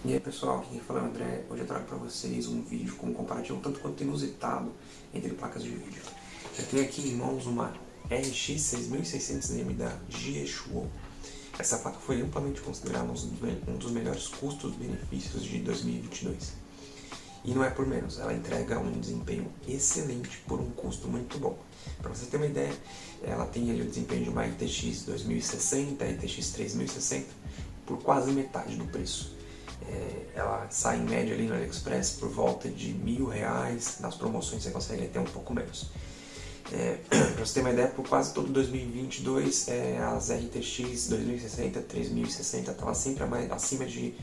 E aí pessoal, aqui quem fala é o André. Hoje eu trago para vocês um vídeo com um comparativo tanto quanto inusitado entre placas de vídeo. Eu tenho aqui em mãos uma RX 6600M da Jieshuo. Essa placa foi amplamente considerada um dos melhores custos-benefícios de 2022. E não é por menos, ela entrega um desempenho excelente por um custo muito bom. Para você ter uma ideia, ela tem ali o desempenho de uma RTX 2060, RTX 3060 por quase metade do preço. Ela sai em média ali no AliExpress por volta de R$1.000, nas promoções você consegue ter um pouco menos. Para você ter uma ideia, por quase todo 2022 as RTX 2060, 3060 estavam sempre acima de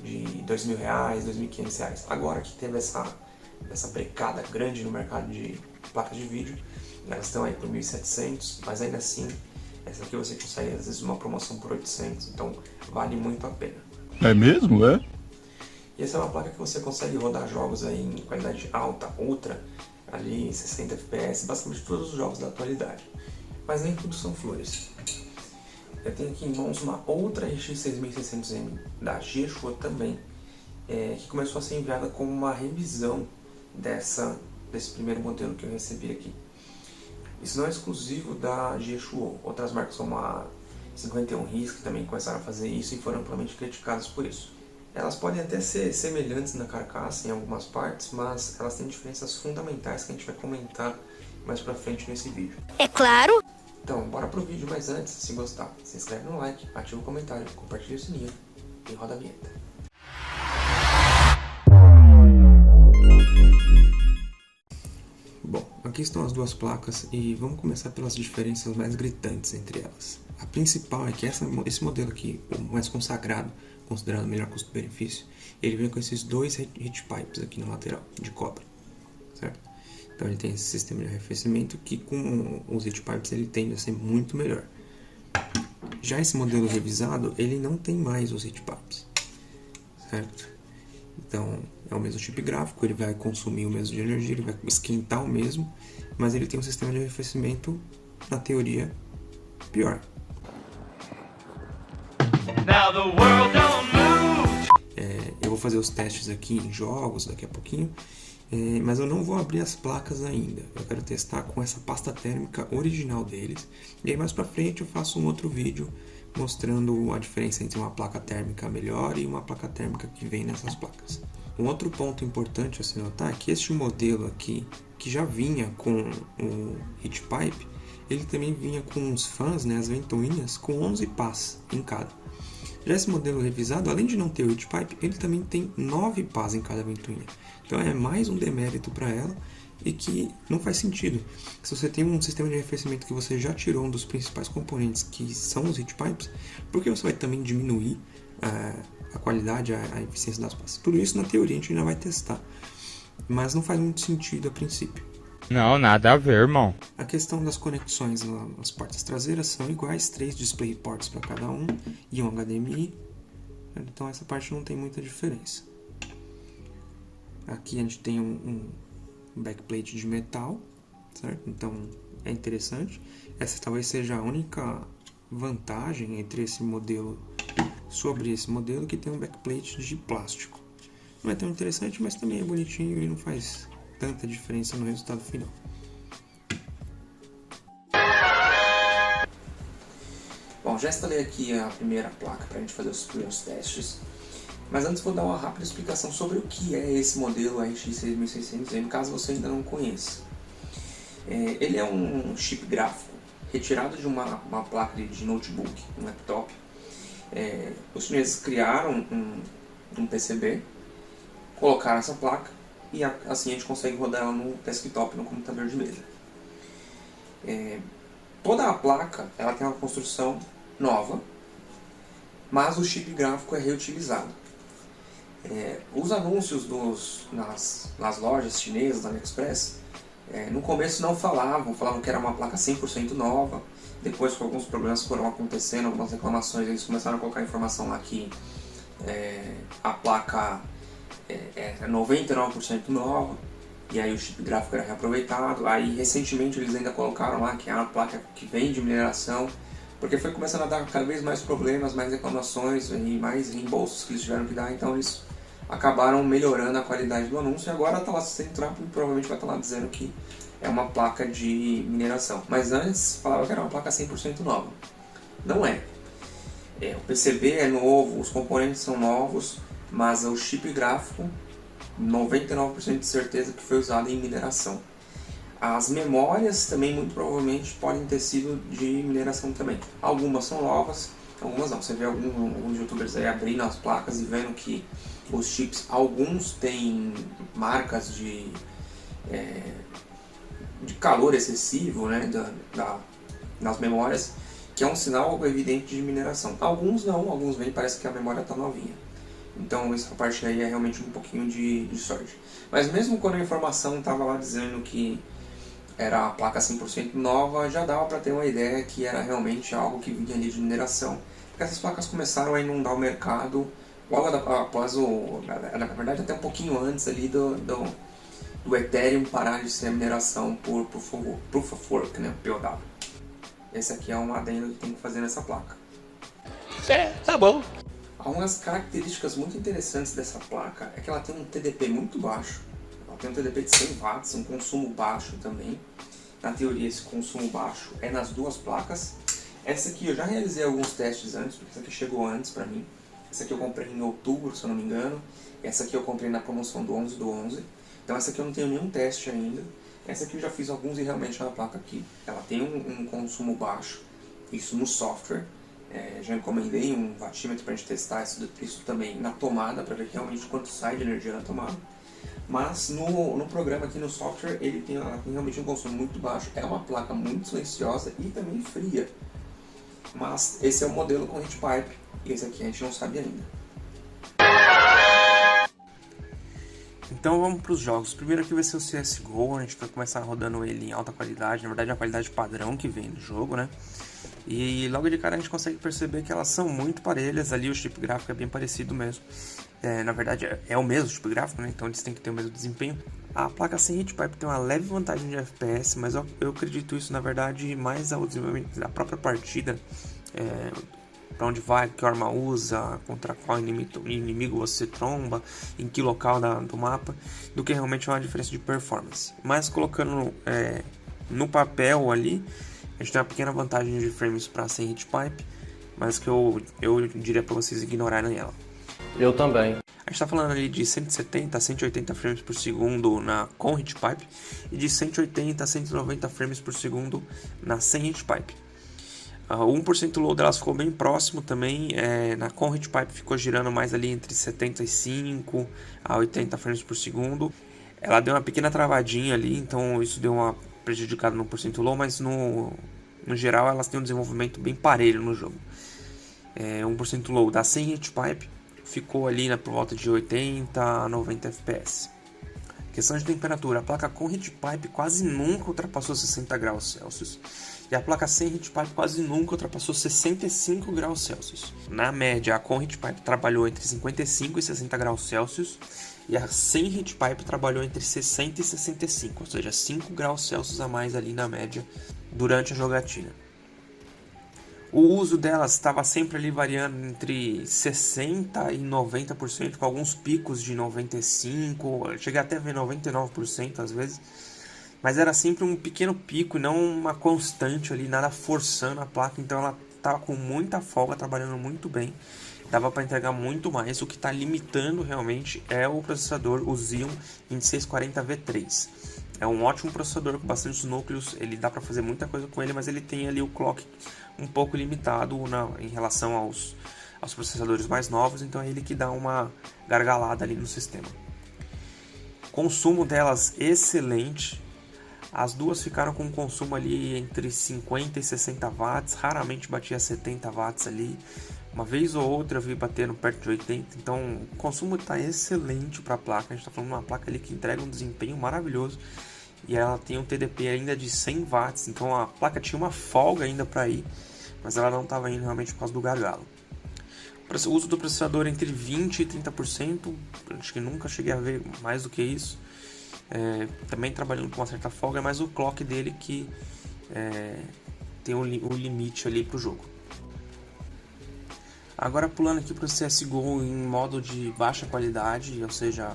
R$2.000, R$2.500. Agora que teve essa brecada grande no mercado de placas de vídeo, elas estão aí por 1.700, mas ainda assim, essa aqui você consegue às vezes uma promoção por 800, então vale muito a pena. É mesmo, é? E essa é uma placa que você consegue rodar jogos aí em qualidade alta, ultra, ali em 60 FPS, basicamente todos os jogos da atualidade. Mas nem tudo são flores. Eu tenho aqui em mãos uma outra RX 6600M da Jieshuo também, que começou a ser enviada como uma revisão desse primeiro modelo que eu recebi aqui. Isso não é exclusivo da Jieshuo, outras marcas como a 51 RISC também começaram a fazer isso e foram amplamente criticadas por isso. Elas podem até ser semelhantes na carcaça em algumas partes, mas elas têm diferenças fundamentais que a gente vai comentar mais pra frente nesse vídeo. É claro! Então, bora pro vídeo, mas antes, se gostar, se inscreve no like, ativa o comentário, compartilha o sininho e roda a vinheta. Bom, aqui estão as duas placas e vamos começar pelas diferenças mais gritantes entre elas. A principal é que esse modelo aqui, o mais consagrado, considerado o melhor custo-benefício, ele vem com esses dois heat pipes aqui na lateral, de cobre, certo? Então ele tem esse sistema de arrefecimento que com os heat pipes ele tende a ser muito melhor. Já esse modelo revisado, ele não tem mais os heat pipes, certo? Então é o mesmo chip gráfico, ele vai consumir o mesmo de energia, ele vai esquentar o mesmo, mas ele tem um sistema de arrefecimento, na teoria, pior. Now the world don't move. Eu vou fazer os testes aqui em jogos daqui a pouquinho, mas eu não vou abrir as placas ainda. Eu quero testar com essa pasta térmica original deles. E aí mais pra frente eu faço um outro vídeo mostrando a diferença entre uma placa térmica melhor e uma placa térmica que vem nessas placas. Um outro ponto importante a se notar é que este modelo aqui, que já vinha com o heat pipe, ele também vinha com os fãs, né, as ventoinhas, com 11 pás em cada. Já esse modelo revisado, além de não ter o heat pipe, ele também tem 9 pás em cada ventoinha. Então é mais um demérito para ela e que não faz sentido. Se você tem um sistema de arrefecimento que você já tirou um dos principais componentes, que são os heat pipes, por que você vai também diminuir a qualidade, a eficiência das pás? Tudo isso na teoria a gente ainda vai testar, mas não faz muito sentido a princípio. Não, nada a ver, irmão. A questão das conexões nas portas traseiras são iguais, 3 DisplayPorts para cada um e um HDMI, então essa parte não tem muita diferença. Aqui a gente tem um backplate de metal, certo? Então é interessante. Essa talvez seja a única vantagem entre esse modelo sobre esse modelo, que tem um backplate de plástico. Não é tão interessante, mas também é bonitinho e não faz tanta diferença no resultado final. Bom, já instalei aqui a primeira placa para a gente fazer os primeiros testes, mas antes vou dar uma rápida explicação sobre o que é esse modelo RX 6600M, caso você ainda não conheça. Ele é um chip gráfico retirado de uma placa de notebook, um laptop. Os chineses criaram um PCB, colocaram essa placa e assim a gente consegue rodar ela no desktop, no computador de mesa. Toda a placa ela tem uma construção nova, mas o chip gráfico é reutilizado. Os anúncios nas lojas chinesas, na AliExpress, no começo não falavam que era uma placa 100% nova. Depois, com alguns problemas que foram acontecendo, algumas reclamações, eles começaram a colocar informação lá que a placa é 99% nova, e aí o chip gráfico era reaproveitado. Aí recentemente eles ainda colocaram lá que é uma placa que vem de mineração, porque foi começando a dar cada vez mais problemas, mais reclamações e mais reembolsos que eles tiveram que dar, então eles acabaram melhorando a qualidade do anúncio e agora está lá, se você entrar, provavelmente vai estar lá dizendo que é uma placa de mineração. Mas antes falava que era uma placa 100% nova. Não é. O PCB é novo, os componentes são novos, mas o chip gráfico, 99% de certeza que foi usado em mineração. As memórias também muito provavelmente podem ter sido de mineração também. Algumas são novas, algumas não. Você vê alguns youtubers aí abrindo as placas e vendo que os chips, alguns têm marcas de calor excessivo, né, nas memórias, que é um sinal evidente de mineração. Alguns não, alguns vêm, parece que a memória está novinha. Então essa parte aí é realmente um pouquinho de sorte. Mas mesmo quando a informação estava lá dizendo que era a placa 100% nova, já dava para ter uma ideia que era realmente algo que vinha ali de mineração. Porque essas placas começaram a inundar o mercado logo após na verdade até um pouquinho antes ali do Ethereum parar de ser a mineração por Proof of Work, né, POW. Esse aqui é um adendo que tem que fazer nessa placa. Tá bom. Algumas características muito interessantes dessa placa é que ela tem um TDP muito baixo. Ela tem um TDP de 100 watts, um consumo baixo também. Na teoria esse consumo baixo é nas duas placas. Essa aqui eu já realizei alguns testes antes, porque essa aqui chegou antes pra mim. Essa aqui eu comprei em outubro, se eu não me engano. Essa aqui eu comprei na promoção do 11/11. Então essa aqui eu não tenho nenhum teste ainda. Essa aqui eu já fiz alguns e realmente é uma placa aqui. Ela tem um consumo baixo, isso no software. Já encomendei um wattímetro para a gente testar isso também na tomada, para ver realmente quanto sai de energia na tomada. Mas no programa aqui no software ela tem realmente um consumo muito baixo. É uma placa muito silenciosa e também fria. Mas esse é o modelo com heat pipe e esse aqui a gente não sabe ainda. Então vamos para os jogos. Primeiro aqui vai ser o CSGO, a gente vai começar rodando ele em alta qualidade, na verdade é a qualidade padrão que vem do jogo, né? E logo de cara a gente consegue perceber que elas são muito parelhas, ali o chip gráfico é bem parecido mesmo. Na verdade é o mesmo chip gráfico, né? Então eles têm que ter o mesmo desempenho. A placa sem heat pipe tem uma leve vantagem de FPS, mas eu acredito isso na verdade mais ao desenvolvimento da própria partida. Para onde vai, que arma usa, contra qual inimigo você tromba, em que local do mapa, do que realmente uma diferença de performance. Mas colocando no papel ali, a gente tem uma pequena vantagem de frames para sem heat pipe, mas que eu diria para vocês ignorarem ela. Eu também. A gente está falando ali de 170 a 180 frames por segundo com heat pipe e de 180 a 190 frames por segundo na sem heat pipe. O 1% low delas ficou bem próximo também, com heat pipe ficou girando mais ali entre 75 a 80 frames por segundo. Ela deu uma pequena travadinha ali, então isso deu uma prejudicada no 1% low, mas no geral elas têm um desenvolvimento bem parelho no jogo. 1% low da sem heat pipe ficou ali por volta de 80 a 90 fps. Questão de temperatura, a placa com heat pipe quase nunca ultrapassou 60 graus Celsius. E a placa sem heat pipe quase nunca ultrapassou 65 graus Celsius. Na média, a com heat pipe trabalhou entre 55 e 60 graus Celsius. E a sem heat pipe trabalhou entre 60 e 65, ou seja, 5 graus Celsius a mais ali na média durante a jogatina. O uso delas estava sempre ali variando entre 60% e 90%, com alguns picos de 95%, cheguei até a ver 99% às vezes. Mas era sempre um pequeno pico e não uma constante ali, nada forçando a placa. Então ela estava com muita folga, trabalhando muito bem. Dava para entregar muito mais. O que está limitando realmente é o processador, o Xeon 2640V3. É um ótimo processador com bastantes núcleos. Ele dá para fazer muita coisa com ele, mas ele tem ali o clock um pouco limitado em relação aos processadores mais novos. Então é ele que dá uma gargalada ali no sistema. Consumo delas excelente. As duas ficaram com um consumo ali entre 50 e 60 watts, raramente batia 70 watts ali. Uma vez ou outra eu vi batendo perto de 80, então o consumo está excelente para a placa. A gente está falando de uma placa ali que entrega um desempenho maravilhoso. E ela tem um TDP ainda de 100 watts, então a placa tinha uma folga ainda para ir, mas ela não estava indo realmente por causa do gargalo. O uso do processador entre 20% e 30%, acho que nunca cheguei a ver mais do que isso. Também trabalhando com uma certa folga, mas o clock dele que tem o limite ali para o jogo. Agora pulando aqui para o CSGO em modo de baixa qualidade, ou seja,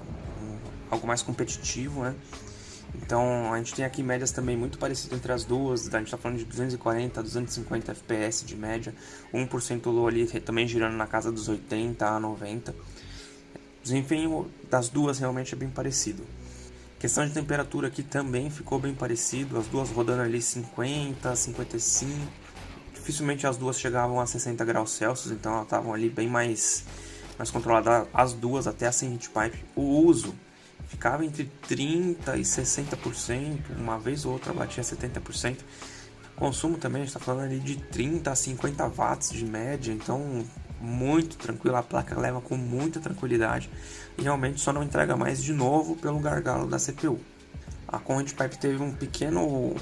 algo mais competitivo, né? Então a gente tem aqui médias também muito parecidas entre as duas, a gente está falando de 240 a 250 FPS de média, 1% low ali também girando na casa dos 80 a 90. O desempenho das duas realmente é bem parecido. Questão de temperatura aqui também ficou bem parecido, as duas rodando ali 50, 55. Dificilmente as duas chegavam a 60 graus Celsius, então elas estavam ali bem mais controladas, as duas até a sem heatpipe. O uso ficava entre 30% e 60%, uma vez ou outra batia 70%. Consumo também, a gente está falando ali de 30 a 50 watts de média, então muito tranquilo, a placa leva com muita tranquilidade e realmente só não entrega mais de novo pelo gargalo da CPU. A com heatpipe teve um pequeno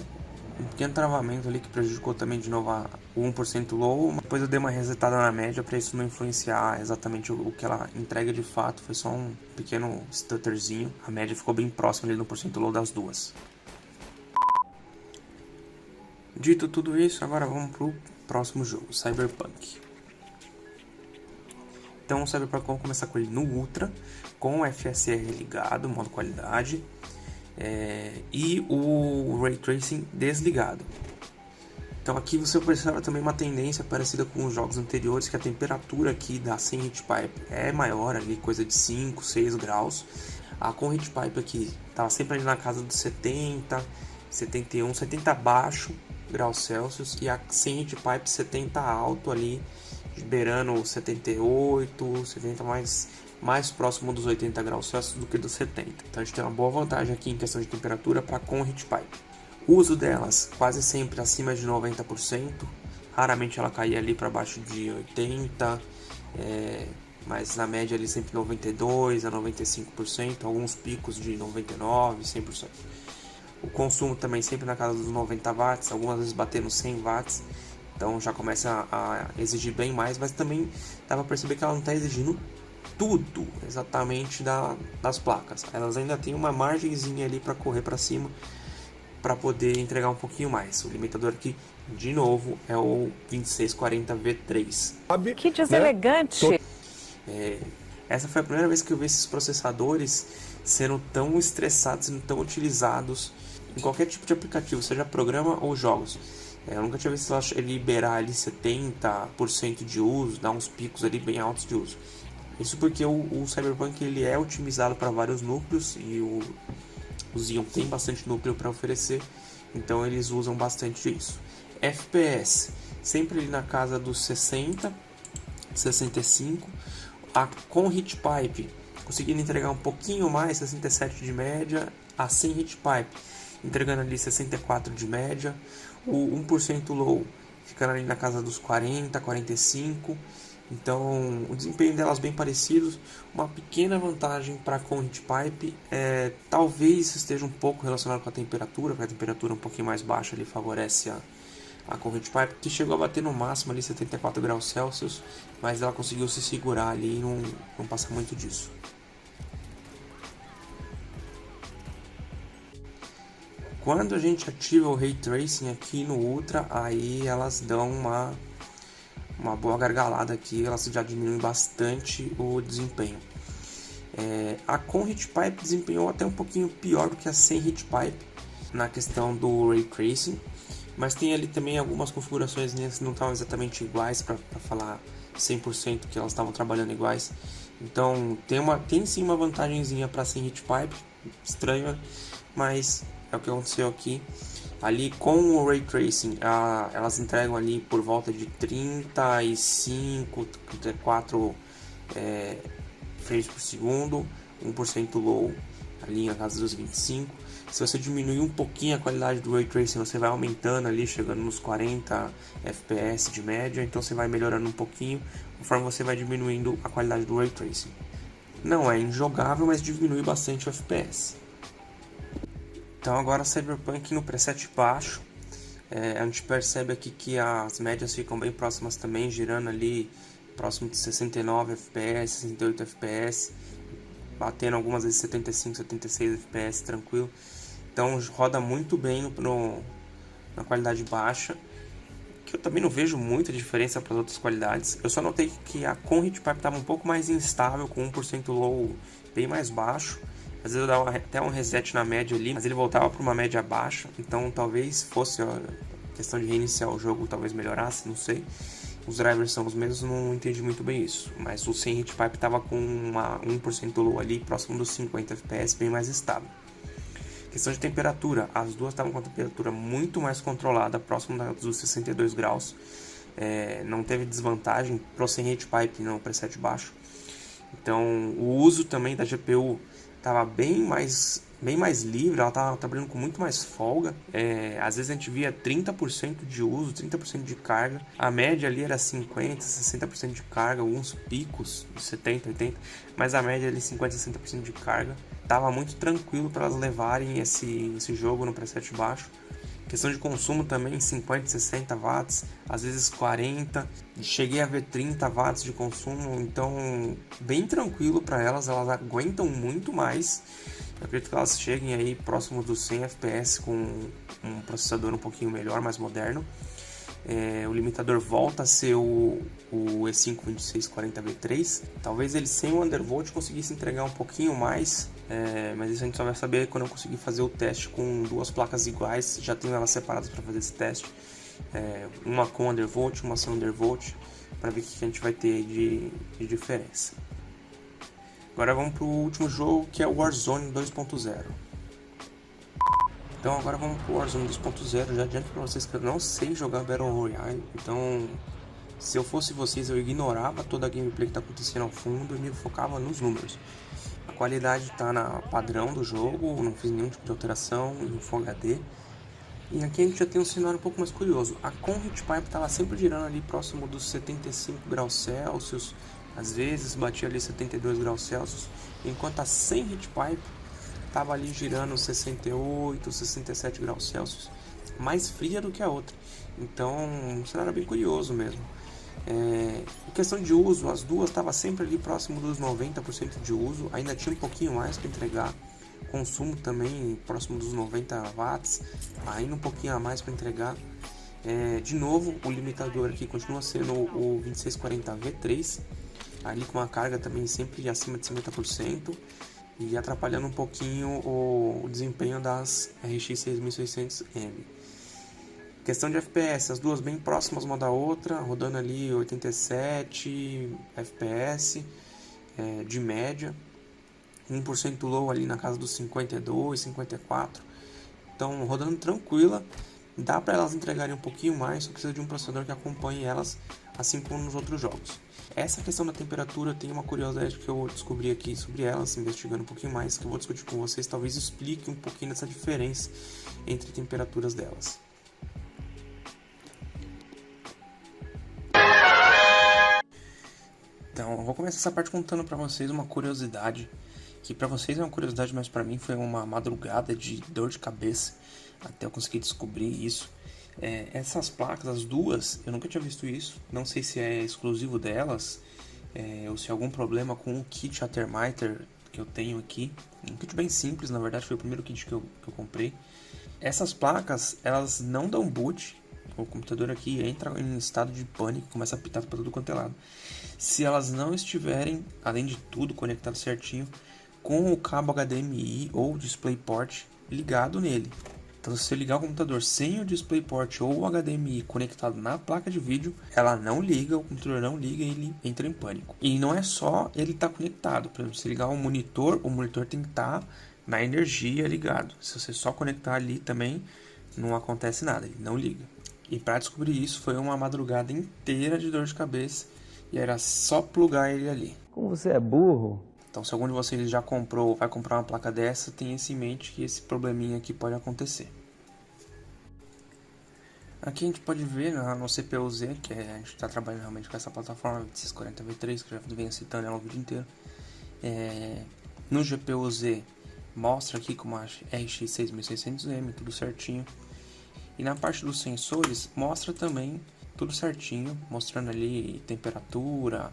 travamento ali que prejudicou também de novo o 1% low, mas depois eu dei uma resetada na média para isso não influenciar exatamente o que ela entrega de fato, foi só um pequeno stutterzinho, a média ficou bem próxima ali no % low das duas. Dito tudo isso, agora vamos pro próximo jogo, Cyberpunk. Então o Cyberpunk vamos começar com ele no Ultra, com o FSR ligado, modo qualidade, e o Ray Tracing desligado. Então aqui você observa também uma tendência parecida com os jogos anteriores, que a temperatura aqui da sem heatpipe é maior, ali coisa de 5, 6 graus. A com heatpipe aqui estava sempre ali na casa dos 70, 71, 70 baixo graus Celsius, e a sem heatpipe 70 alto ali, beirando 78, 70 mais próximo dos 80 graus Celsius do que dos 70. Então a gente tem uma boa vantagem aqui em questão de temperatura para com heatpipe. O uso delas quase sempre acima de 90%, raramente ela caía ali para baixo de 80%, mas na média ali sempre 92% a 95%, alguns picos de 99%, 100%. O consumo também sempre na casa dos 90 watts, algumas vezes batendo 100 watts, então já começa a exigir bem mais, mas também dá para perceber que ela não está exigindo tudo exatamente das placas. Elas ainda têm uma margenzinha ali para correr para cima, para poder entregar um pouquinho mais. O limitador aqui, de novo, é o 2640 V3. Que deselegante! Essa foi a primeira vez que eu vi esses processadores sendo tão estressados, sendo tão utilizados em qualquer tipo de aplicativo, seja programa ou jogos. Eu nunca tinha visto ele liberar ali 70% de uso, dar uns picos ali bem altos de uso. Isso porque o Cyberpunk ele é otimizado para vários núcleos e o Xeon tem bastante núcleo para oferecer, então eles usam bastante isso. FPS, sempre ali na casa dos 60, 65, com heatpipe, conseguindo entregar um pouquinho mais, 67 de média, a sem heatpipe, entregando ali 64 de média, o 1% low, ficando ali na casa dos 40, 45, então o desempenho delas bem parecidos. Uma pequena vantagem para com heatpipe talvez esteja um pouco relacionado com a temperatura, porque a temperatura um pouquinho mais baixa ali favorece a com heatpipe, que chegou a bater no máximo ali 74 graus Celsius, mas ela conseguiu se segurar ali e não passa muito disso. Quando a gente ativa o Ray Tracing aqui no Ultra, aí elas dão uma boa gargalada aqui, elas já diminuem bastante o desempenho. A com heatpipe desempenhou até um pouquinho pior do que a sem heatpipe na questão do Ray Tracing, mas tem ali também algumas configurações que não estavam exatamente iguais, para falar 100% que elas estavam trabalhando iguais. Então tem sim uma vantagenzinha para sem heatpipe, estranha, mas é o que aconteceu aqui. Ali com o Ray Tracing, elas entregam ali por volta de 35, 34 frames por segundo, 1% low ali na casa dos 25. Se você diminuir um pouquinho a qualidade do Ray Tracing, você vai aumentando ali, chegando nos 40 FPS de média, então você vai melhorando um pouquinho, conforme você vai diminuindo a qualidade do Ray Tracing. Não é injogável, mas diminui bastante o FPS. Então agora Cyberpunk no preset baixo, a gente percebe aqui que as médias ficam bem próximas também, girando ali próximo de 69 FPS, 68 FPS, batendo algumas vezes 75, 76 FPS tranquilo. Então roda muito bem na qualidade baixa. que eu também não vejo muita diferença para as outras qualidades. Eu só notei que a com heat pipe estava um pouco mais instável, com 1% low bem mais baixo. Às vezes eu dava até um reset na média ali, mas ele voltava para uma média baixa. Então talvez fosse a questão de reiniciar o jogo, talvez melhorasse, não sei. Os drivers são os mesmos, não entendi muito bem isso. Mas o sem heat pipe estava com uma 1% low ali, próximo dos 50 fps, bem mais estável. Questão de temperatura, as duas estavam com a temperatura muito mais controlada, próximo dos 62 graus. Não teve desvantagem pro sem heat pipe no preset baixo. Então o uso também da GPU estava bem mais livre, ela estava trabalhando com muito mais folga. Às vezes a gente via 30% de uso, 30% de carga. A média ali era 50%, 60% de carga, alguns picos de 70%, 80%, mas a média ali 50%, 60% de carga. Tava muito tranquilo para elas levarem esse jogo no preset baixo. Questão de consumo também, 50, 60 watts, às vezes 40. Cheguei a ver 30 watts de consumo, então bem tranquilo para elas aguentam muito mais. Eu acredito que elas cheguem aí próximo dos 100 fps com um processador um pouquinho melhor, mais moderno. O limitador volta a ser o E5 2640V3. Talvez ele sem o undervolt conseguisse entregar um pouquinho mais, mas isso a gente só vai saber quando eu conseguir fazer o teste com duas placas iguais. Já tenho elas separadas para fazer esse teste, uma com undervolt, uma sem undervolt, para ver o que a gente vai ter de diferença. Agora vamos para o último jogo, que é o Warzone 2.0. Então agora vamos pro Warzone 2.0, já adianto pra vocês que eu não sei jogar Battle Royale, então se eu fosse vocês eu ignorava toda a gameplay que tá acontecendo ao fundo e me focava nos números. A qualidade tá na padrão do jogo, não fiz nenhum tipo de alteração, em Full HD. E aqui a gente já tem um cenário um pouco mais curioso, a com heat pipe tava sempre girando ali próximo dos 75 graus Celsius, às vezes batia ali 72 graus Celsius, enquanto a sem heat pipe estava ali girando 68, 67 graus Celsius, mais fria do que a outra. Então, um cenário bem curioso mesmo. Em questão de uso, as duas estavam sempre ali próximo dos 90% de uso, ainda tinha um pouquinho mais para entregar. Consumo também próximo dos 90 watts, ainda um pouquinho a mais para entregar. De novo, o limitador aqui continua sendo o 2640V3, ali com a carga também sempre acima de 50%. E atrapalhando um pouquinho o desempenho das RX 6600M. Questão de FPS, as duas bem próximas uma da outra, rodando ali 87 FPS de média, 1% low ali na casa dos 52, 54. Então rodando tranquila, dá para elas entregarem um pouquinho mais, só precisa de um processador que acompanhe elas, assim como nos outros jogos. Essa questão da temperatura tem uma curiosidade que eu descobri aqui sobre elas, investigando um pouquinho mais, que eu vou discutir com vocês, talvez explique um pouquinho dessa diferença entre temperaturas delas. Então, eu vou começar essa parte contando para vocês uma curiosidade, que para vocês é uma curiosidade, mas para mim foi uma madrugada de dor de cabeça, até eu conseguir descobrir isso. Essas placas, as duas, eu nunca tinha visto isso, não sei se é exclusivo delas, ou se é algum problema com o kit Athermiter que eu tenho aqui. Um kit bem simples, na verdade foi o primeiro kit que eu comprei. Essas placas, elas não dão boot, o computador aqui entra em estado de pânico, começa a pitar para tudo quanto é lado. Se elas não estiverem, além de tudo, conectadas certinho, com o cabo HDMI ou DisplayPort ligado nele. Então, se você ligar o computador sem o DisplayPort ou o HDMI conectado na placa de vídeo, ela não liga, o computador não liga e ele entra em pânico. E não é só ele estar conectado. Por exemplo, se ligar o monitor tem que estar na energia ligado. Se você só conectar ali também, não acontece nada, ele não liga. E para descobrir isso, foi uma madrugada inteira de dor de cabeça e era só plugar ele ali. Como você é burro? Então, se algum de vocês já comprou ou vai comprar uma placa dessa, tenha isso em mente que esse probleminha aqui pode acontecer. Aqui a gente pode ver no CPU-Z, que a gente está trabalhando realmente com essa plataforma 2640V3, que eu já venho citando ela o vídeo inteiro. No GPU-Z mostra aqui como a RX 6600M, tudo certinho. E na parte dos sensores mostra também tudo certinho, mostrando ali temperatura,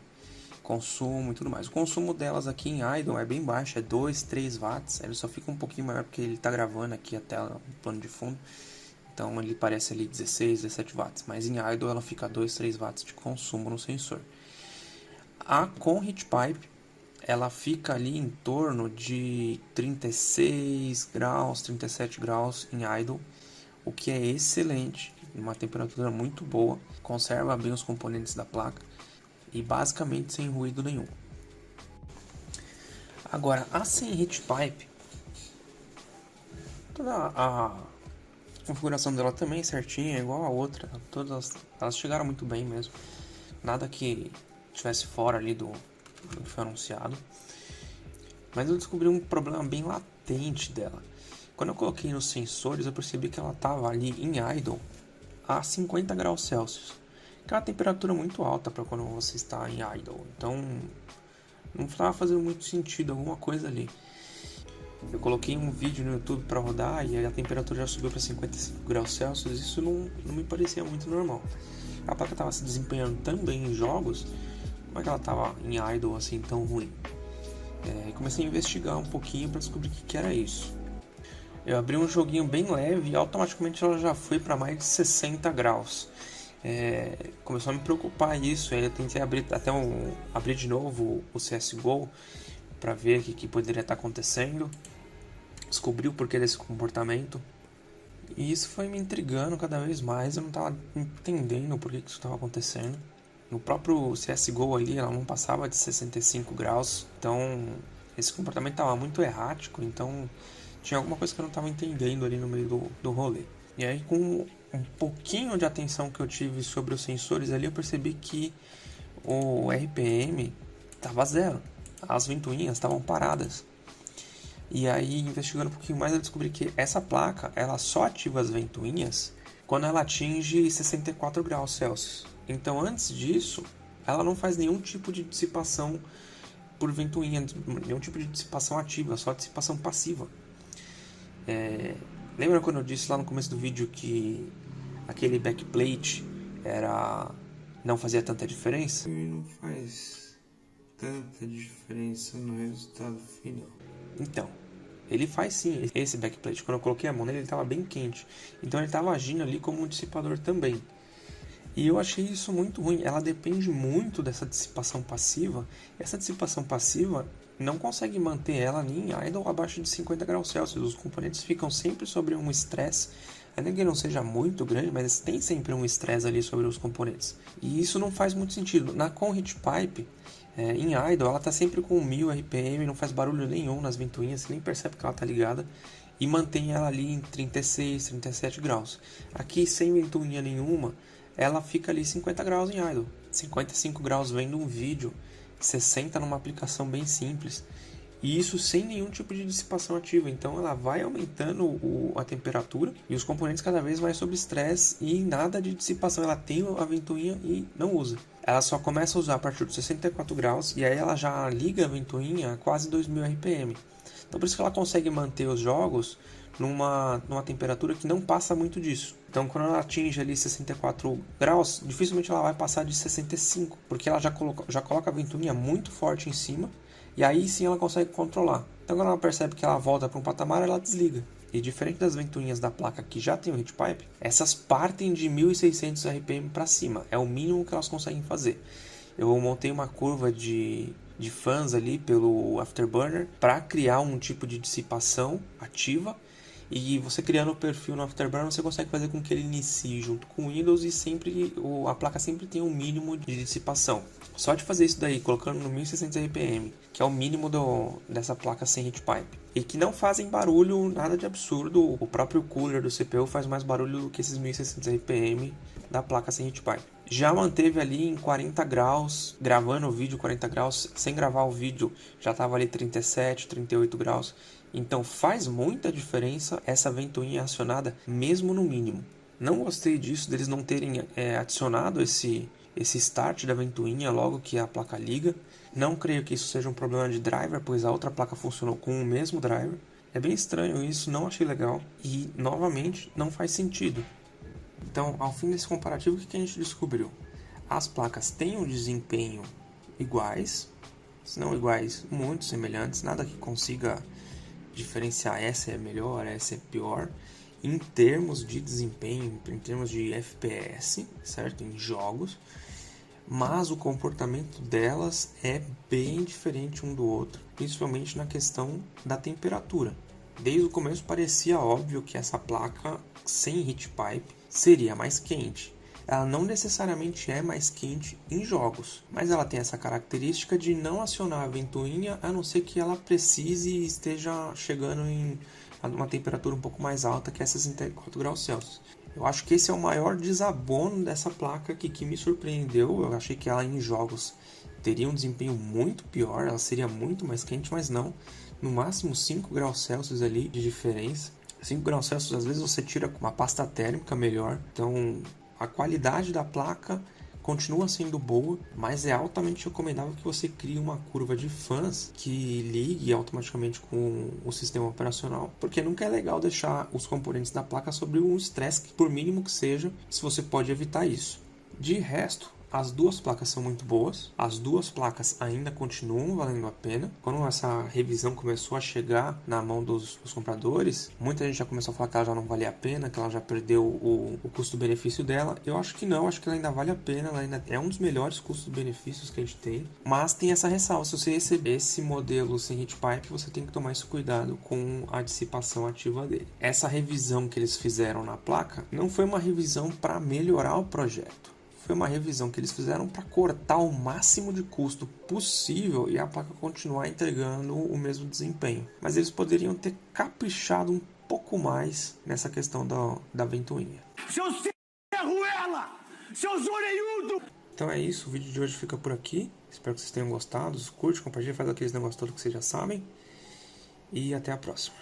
consumo e tudo mais. O consumo delas aqui em idle é bem baixo, é 2, 3 watts. Ele só fica um pouquinho maior porque ele está gravando aqui a tela no plano de fundo. Então ele parece ali 16, 17 watts, mas em idle ela fica 2, 3 watts de consumo no sensor. A com heat pipe, ela fica ali em torno de 36 graus, 37 graus em idle, o que é excelente, uma temperatura muito boa, conserva bem os componentes da placa e basicamente sem ruído nenhum. Agora, a sem heat pipe, toda a configuração dela também é certinha, igual a outra, todas elas chegaram muito bem mesmo, nada que estivesse fora ali do que foi anunciado. Mas eu descobri um problema bem latente dela. Quando eu coloquei nos sensores, eu percebi que ela estava ali em idle a 50 graus Celsius, que é uma temperatura muito alta para quando você está em idle. Então não estava fazendo muito sentido alguma coisa ali. Eu coloquei um vídeo no YouTube para rodar e a temperatura já subiu para 55 graus Celsius. Isso não me parecia muito normal. A placa estava se desempenhando tão bem em jogos, como é que ela estava em idle assim tão ruim? Comecei a investigar um pouquinho para descobrir o que era isso. Eu abri um joguinho bem leve e automaticamente ela já foi para mais de 60 graus. Começou a me preocupar isso, aí eu tentei abrir de novo o CSGO para ver o que poderia estar acontecendo, descobri o porquê desse comportamento, e isso foi me intrigando cada vez mais. Eu não estava entendendo por que isso estava acontecendo. No próprio CSGO ali, ela não passava de 65 graus, então esse comportamento estava muito errático, então tinha alguma coisa que eu não estava entendendo ali no meio do rolê. E aí, com um pouquinho de atenção que eu tive sobre os sensores ali, eu percebi que o RPM estava zero, as ventoinhas estavam paradas. E aí, investigando um pouquinho mais, eu descobri que essa placa, ela só ativa as ventoinhas quando ela atinge 64 graus Celsius. Então, antes disso, ela não faz nenhum tipo de dissipação por ventoinha, nenhum tipo de dissipação ativa, só dissipação passiva. Lembra quando eu disse lá no começo do vídeo que aquele backplate não fazia tanta diferença? Não faz tanta diferença no resultado final. Então, ele faz sim. Esse backplate, quando eu coloquei a mão nele, ele estava bem quente. Então ele estava agindo ali como um dissipador também. E eu achei isso muito ruim. Ela depende muito dessa dissipação passiva. Essa dissipação passiva não consegue manter ela nem em idle abaixo de 50 graus Celsius. Os componentes ficam sempre sobre um estresse, ainda que não seja muito grande, mas tem sempre um estresse ali sobre os componentes. E isso não faz muito sentido. Na com heat pipe, em idle, ela está sempre com 1000 RPM, não faz barulho nenhum nas ventoinhas, você nem percebe que ela está ligada, e mantém ela ali em 36, 37 graus. Aqui, sem ventoinha nenhuma, ela fica ali 50 graus em idle, 55 graus vendo um vídeo, 60 numa aplicação bem simples, e isso sem nenhum tipo de dissipação ativa. Então ela vai aumentando a temperatura e os componentes cada vez mais sob estresse e nada de dissipação. Ela tem a ventoinha e não usa. Ela só começa a usar a partir dos 64 graus e aí ela já liga a ventoinha a quase 2000 RPM. Então por isso que ela consegue manter os jogos numa temperatura que não passa muito disso. Então quando ela atinge ali 64 graus, dificilmente ela vai passar de 65, porque ela já coloca a ventoinha muito forte em cima, e aí sim ela consegue controlar. Então quando ela percebe que ela volta para um patamar, ela desliga. E diferente das ventoinhas da placa que já tem o heat pipe, essas partem de 1600 RPM para cima, é o mínimo que elas conseguem fazer. Eu montei uma curva de fãs ali pelo Afterburner para criar um tipo de dissipação ativa. E você criando o perfil no Afterburner, você consegue fazer com que ele inicie junto com o Windows e a placa sempre tem um mínimo de dissipação. Só de fazer isso daí, colocando no 1600 RPM, que é o mínimo dessa placa sem heat pipe, e que não fazem barulho, nada de absurdo. O próprio cooler do CPU faz mais barulho do que esses 1600 RPM da placa sem heat pipe. Já manteve ali em 40 graus, gravando o vídeo 40 graus, sem gravar o vídeo já estava ali 37, 38 graus. Então faz muita diferença essa ventoinha acionada, mesmo no mínimo. Não gostei disso, deles não terem adicionado esse start da ventoinha logo que a placa liga. Não creio que isso seja um problema de driver, pois a outra placa funcionou com o mesmo driver. É bem estranho isso, não achei legal e, novamente, não faz sentido. Então, ao fim desse comparativo, o que a gente descobriu? As placas têm um desempenho iguais, se não iguais, muito semelhantes, nada que consiga diferenciar essa é melhor, essa é pior. em termos de desempenho, em termos de FPS, certo? Em jogos, mas o comportamento delas é bem diferente um do outro, principalmente na questão da temperatura. Desde o começo parecia óbvio que essa placa sem heat pipe seria mais quente. Ela não necessariamente é mais quente em jogos, mas ela tem essa característica de não acionar a ventoinha a não ser que ela precise e esteja chegando em uma temperatura um pouco mais alta, que é 64 graus Celsius. Eu acho que esse é o maior desabono dessa placa aqui, que me surpreendeu. Eu achei que ela em jogos teria um desempenho muito pior, ela seria muito mais quente, mas não. No máximo 5 graus Celsius ali de diferença. 5 graus Celsius às vezes você tira com uma pasta térmica melhor, então a qualidade da placa continua sendo boa, mas é altamente recomendável que você crie uma curva de fãs que ligue automaticamente com o sistema operacional, porque nunca é legal deixar os componentes da placa sob um estresse, por mínimo que seja, se você pode evitar isso. De resto, as duas placas são muito boas, as duas placas ainda continuam valendo a pena. Quando essa revisão começou a chegar na mão dos compradores, muita gente já começou a falar que ela já não valia a pena, que ela já perdeu o custo-benefício dela. Eu acho que não, acho que ela ainda vale a pena, ela ainda é um dos melhores custos-benefícios que a gente tem. Mas tem essa ressalva, se você receber esse modelo sem heat pipe, você tem que tomar esse cuidado com a dissipação ativa dele. Essa revisão que eles fizeram na placa não foi uma revisão para melhorar o projeto. Foi uma revisão que eles fizeram para cortar o máximo de custo possível e a placa continuar entregando o mesmo desempenho. Mas eles poderiam ter caprichado um pouco mais nessa questão da ventoinha. Seu Ruela! Seu orelhudo! Então é isso, o vídeo de hoje fica por aqui. Espero que vocês tenham gostado. Curte, compartilha, faz aqueles negócios todos que vocês já sabem. E até a próxima.